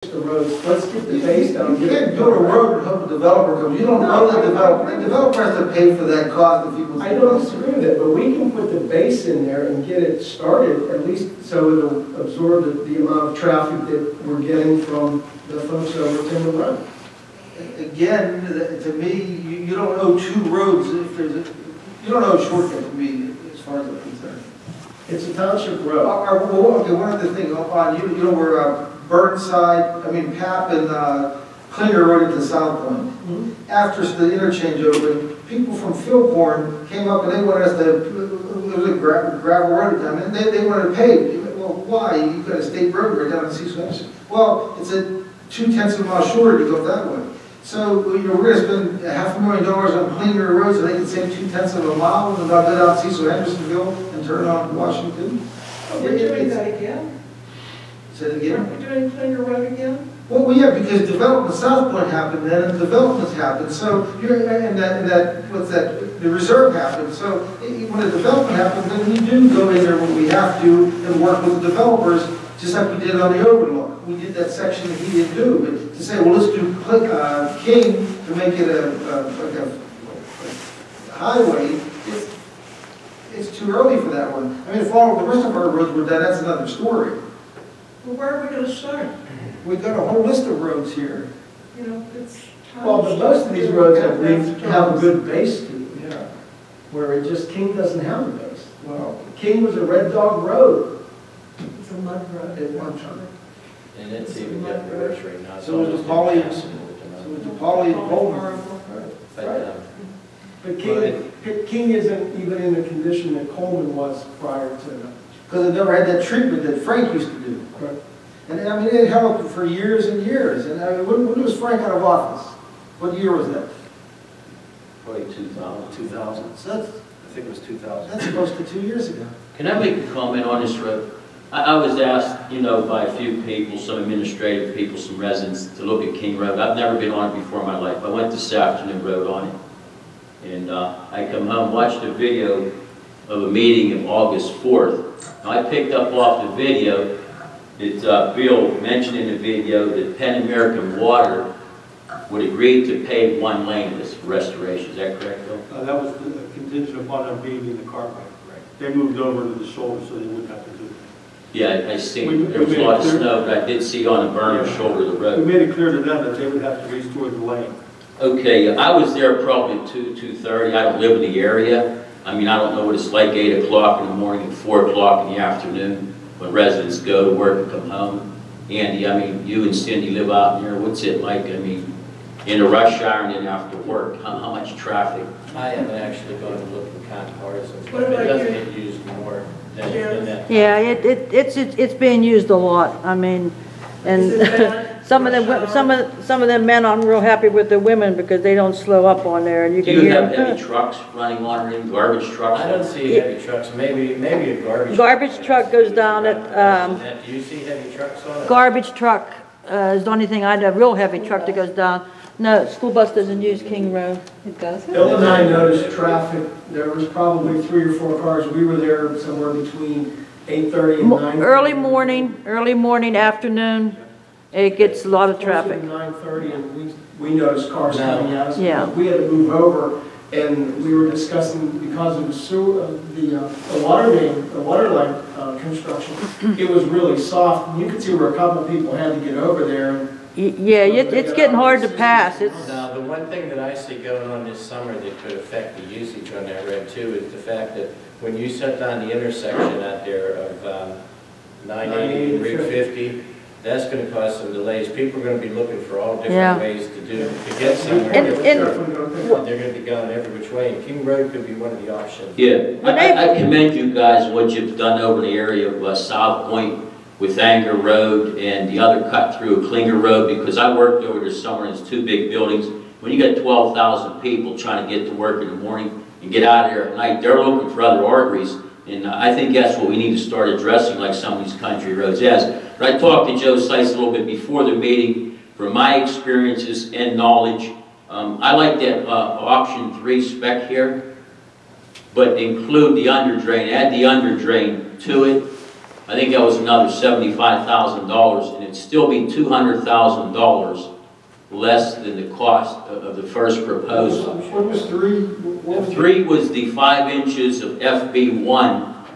The roads, let's get the base down. You can't build a road and hope a developer comes. You don't know the developer. The developer has to pay for that cost if people. I don't disagree with it, but we can put the base in there and get it started, at least so it'll absorb the amount of traffic that we're getting from the folks over Timber Run. Again, to me, you don't owe two roads if there's a, you don't owe a shortcut to me as far as I'm concerned. It's a township road. Okay, one other thing on you know where Burnside, Pap and Klinger Road into South Point. Mm-hmm. After the interchange opened, people from Philborn came up and they wanted us to, it was a gravel road at the time, and they wanted to pay. Well, why? You've got a state road right down in Cecil Twp. Well, it's a 0.2 of a mile shorter to go that way. So, we're going to spend $500,000 on Klinger Road so they can save 0.2 of a mile and not go down Cecil Hendersonville and turn on Washington. Oh, we're doing that again? Say it again? Aren't we doing Klinger Road again? Well, yeah, because development, South Point happened then, and developments happened. So the reserve happened. So when the development happens, then we do go in there when we have to and work with the developers, just like we did on the overlook. We did that section that he didn't do, but to say, well, let's do King to make it like a highway. It's too early for that one. If all the rest of our roads were done, that's another story. Well, where are we going to start? We've got a whole list of roads here. You know, it's time. Well, but most of these roads have a good base to them. Yeah. Where it just, King doesn't have a base. Well, King was a Red Dog Road. It's a mud road. at one time. And it's even got worse right now. So was the Polly, and Coleman. But King isn't even in the condition that Coleman was prior to that. Because it never had that treatment that Frank used to do. Correct. And it held for years and years. And when was Frank out of office? What year was that? Probably 2000. 2000. So that's, I think it was 2000. that's close to 2 years ago. Can I make a comment on this road? I was asked, by a few people, some administrative people, some residents, to look at King Road. I've never been on it before in my life. I went this afternoon, rode on it. And I come home, watched a video of a meeting of August 4th. Now, I picked up off the video that Bill mentioned in the video that Penn American Water would agree to pave one lane of this restoration. Is that correct, Bill? That was contingent upon them paving the carpet. Right. They moved over to the shoulder so they wouldn't have to do it. Yeah, I see. There was a lot of snow, but I did see on the burner shoulder of the road. We made it clear to them that they would have to restore the lane. Okay, I was there probably at 2:30. I don't live in the area. I don't know what it's like 8 o'clock in the morning and 4 o'clock in the afternoon when residents go to work and come home. Andy, you and Cindy live out there. What's it like? In the rush hour and then after work, how much traffic? I haven't actually gone to look at kind of cars. What It about doesn't you? get used more than that. Yeah, it's being used a lot. And Is it bad? some of them men aren't real happy with the women because they don't slow up on there, and you Do can you hear have heavy trucks running on it, garbage trucks? I don't see heavy trucks. Maybe a garbage. Garbage truck goes down at Do you see heavy trucks on it? garbage truck is the only thing I know. A real heavy truck that goes down. No, school bus doesn't use King Road. It doesn't. Bill and I noticed traffic. There was probably 3 or 4 cars. We were there somewhere between 8:30 and 9:30. Early morning, afternoon. It gets a lot of traffic. 9:30, and we noticed cars coming at us. Yeah. We had to move over, and we were discussing because of the sewer, the water main, the water line construction. It was really soft, and you could see where a couple people had to get over there. Yeah, it's getting hard to pass. Now, the one thing that I see going on this summer that could affect the usage on that road too is the fact that when you shut down the intersection out there of 980 and Route 50, that's going to cause some delays. People are going to be looking for all different ways to get somewhere. They're going to be going every which way, and King Road could be one of the options. Yeah, I commend you guys what you've done over the area of South Point with Anger Road and the other cut through Klinger Road, because I worked over there somewhere in these 2 big buildings. When you got 12,000 people trying to get to work in the morning and get out of there at night, they're looking for other arteries. And I think that's what we need to start addressing, like some of these country roads. Yes, but I talked to Joe Sykes a little bit before the meeting. From my experiences and knowledge, I like that option 3 spec here, but include the underdrain, add the underdrain to it. I think that was another $75,000, and it'd still be $200,000 less than the cost of the first proposal. What was 3? What was 3 was the 5 inches of FB1,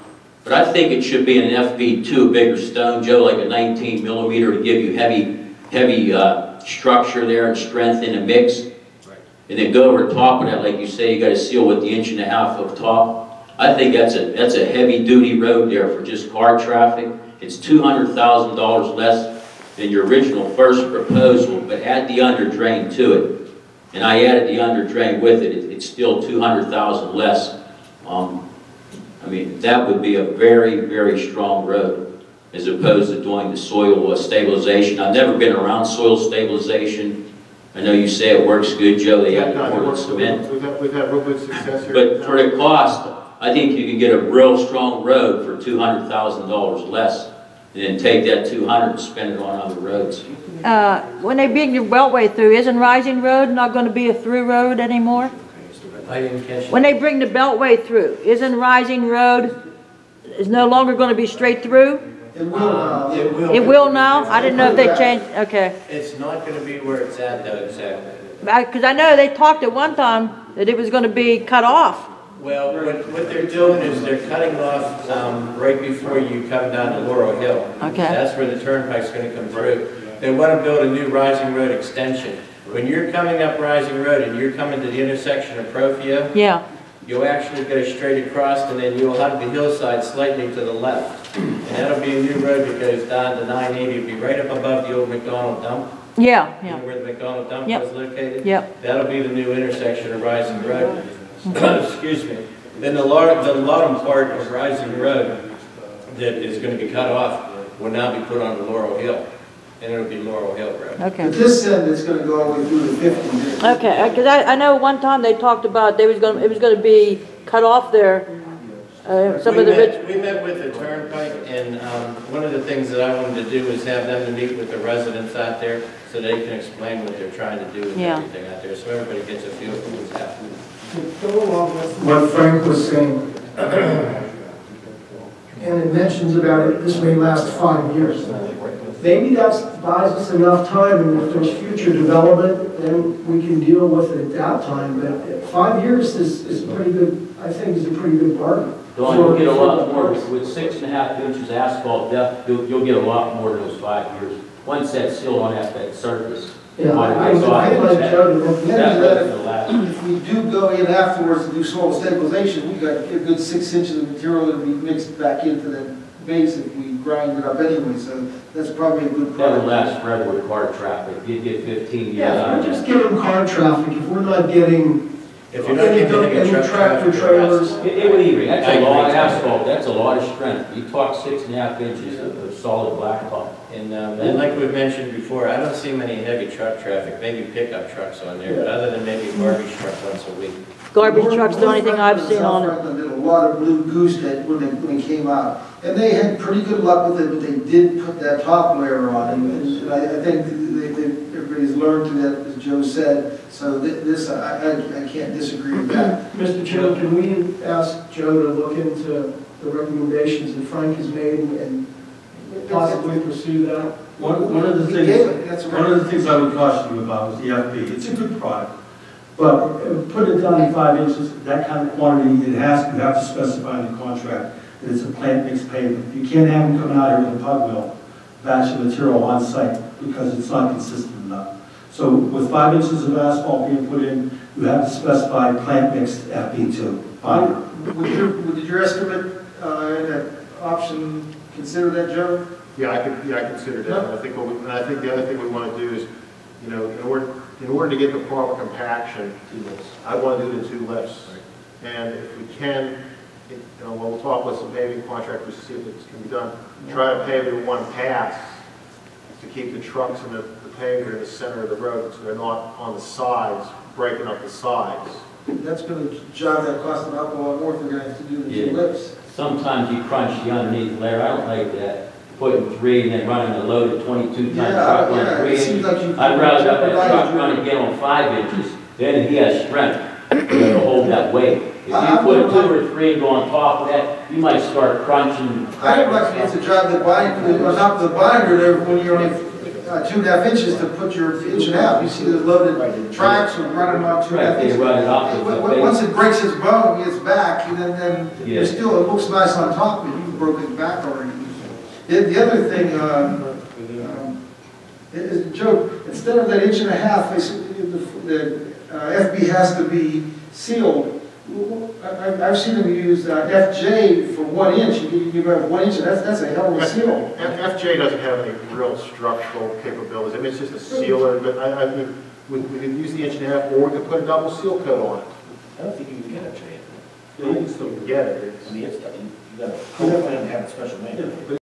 but I think it should be an FB2, a bigger stone, Joe, like a 19 millimeter to give you heavy structure there and strength in the mix. And then go over top of that, like you say, you got to seal with the 1.5 inches of top. I think that's a heavy duty road there for just car traffic. It's $200,000 less than your original first proposal, but add the under drain to it. And I added the under drain with it. It's still $200,000 less. I mean, that would be a very, very strong road as opposed to doing the soil stabilization. I've never been around soil stabilization. I know you say it works good, Joe. They have Portland cement. We've had real good success here. But for the cost, I think you can get a real strong road for $200,000 less, and then take that 200 and spend it on other roads. When they bring the beltway through, isn't Rising Road not going to be a through road anymore? I didn't catch When it. they bring the beltway through, isn't Rising Road is no longer going to be straight through? It will now. It will now? I didn't know if they changed, okay. It's not going to be where it's at though, exactly. Because I know they talked at one time that it was going to be cut off. Well, what they're doing is they're cutting off right before you come down to Laurel Hill. Okay. That's where the turnpike's going to come through. They want to build a new Rising Road extension. When you're coming up Rising Road and you're coming to the intersection of Profio, Yeah, you'll actually go straight across and then you'll have the hillside slightly to the left. And that'll be a new road that goes down to 980. It'll be right up above the old McDonald dump. yeah, You know yeah. where the McDonald dump Yep. was located? Yep. That'll be the new intersection of Rising Road. Excuse me. Then the bottom part of Rising Road that is going to be cut off will now be put on Laurel Hill. And it'll be Laurel Hill Road. Okay. At this end, it's going to go all the way through the 50. Okay, because I know one time they talked about it was going to be cut off there. Some of the rich. We met with the turnpike, and one of the things that I wanted to do is have them to meet with the residents out there so they can explain what they're trying to do with Yeah. everything out there, so everybody gets a feel for what's happening. To go along with what Frank was saying, and it mentions about it, this may last 5 years. Maybe that buys us enough time, and if there's future development, then we can deal with it at that time. But 5 years is pretty good, I think is a pretty good bargain. Don, you'll get a lot more, with 6.5 inches asphalt depth, you'll get a lot more than those 5 years. Once that's sealed on that surface. Yeah, I'd like Joe to look into That that. road's gonna last. If we do go in afterwards to do soil stabilization, we got a good 6 inches of material that we mixed back into the base if we grind it up anyway, so that's probably a good That would product. last forever with car traffic. You'd get 15 years Yeah, out if of we're it. just getting car traffic, if we're not getting If you're not getting any truck tractor traffic, trailers. It would even, that's I a lot of agree. asphalt, that's a lot of strength. You talk 6.5 inches of solid blacktop. And like we've mentioned before, I don't see many heavy truck traffic, maybe pickup trucks on there, but other than maybe a garbage truck once a week. Garbage truck's the only thing I've seen on it. South Franklin did a lot of blue goose that when they came out, and they had pretty good luck with it, but they did put that top layer on, and I think everybody's learned to that, as Joe said, so this, I can't disagree with that. Mr. Chairman, can we ask Joe to look into the recommendations that Frank has made and possibly pursue that? One of the things I would caution you about is the FB. It's a good product, but put it down to 5 inches, that kind of quantity, you have to specify in the contract that it's a plant mixed pavement. You can't have them coming out here with a pug mill, batch of material on site, because it's not consistent enough. So with 5 inches of asphalt being put in, you have to specify plant mixed FB2. Would your estimate, in that option, consider that, Joe? Yeah, I consider that. And I think the other thing we want to do is, you know, in order to get the proper compaction, I want to do the 2 lifts. And if we can, you know, we'll talk with some paving contractors to see if it can be done. Try to pave it in one pass to keep the trucks and the paver in the center of the road, so they're not on the sides, breaking up the sides. That's going to drive that cost up a lot more if we're going to have to do the 2 Yeah. lifts. Sometimes you crunch the underneath layer. I don't like that. Putting 3 and then running a loaded 22-ton truck on 3 it seems inches. like you. I'd rather have that truck run again on 5 inches. Then he has strength. to hold that weight. If you put 2 or 3 and go on top of that, you might start crunching. I don't like to drive the binder, on top of the binder there when you're only 2.5 inches to put your 1.5 inch. You see the loaded tracks or running on 2.5 Right, they inches. run it up with the base. Once it breaks its bone, it's back, and then Yeah. it's still, it looks nice on top, but you've broken it back already. The other thing, is, Joe, instead of that 1.5 inch, the FB has to be sealed. I've seen them use FJ for 1 inch. You have 1 inch, and that's a hell of a seal. FJ doesn't have any real structural capabilities. I mean, it's just a sealer, but I mean, we could use the 1.5 inch, or we could put a double seal coat on it. I don't think you can get a trade. You can still get it. I mean, it's, you gotta, have a special manual.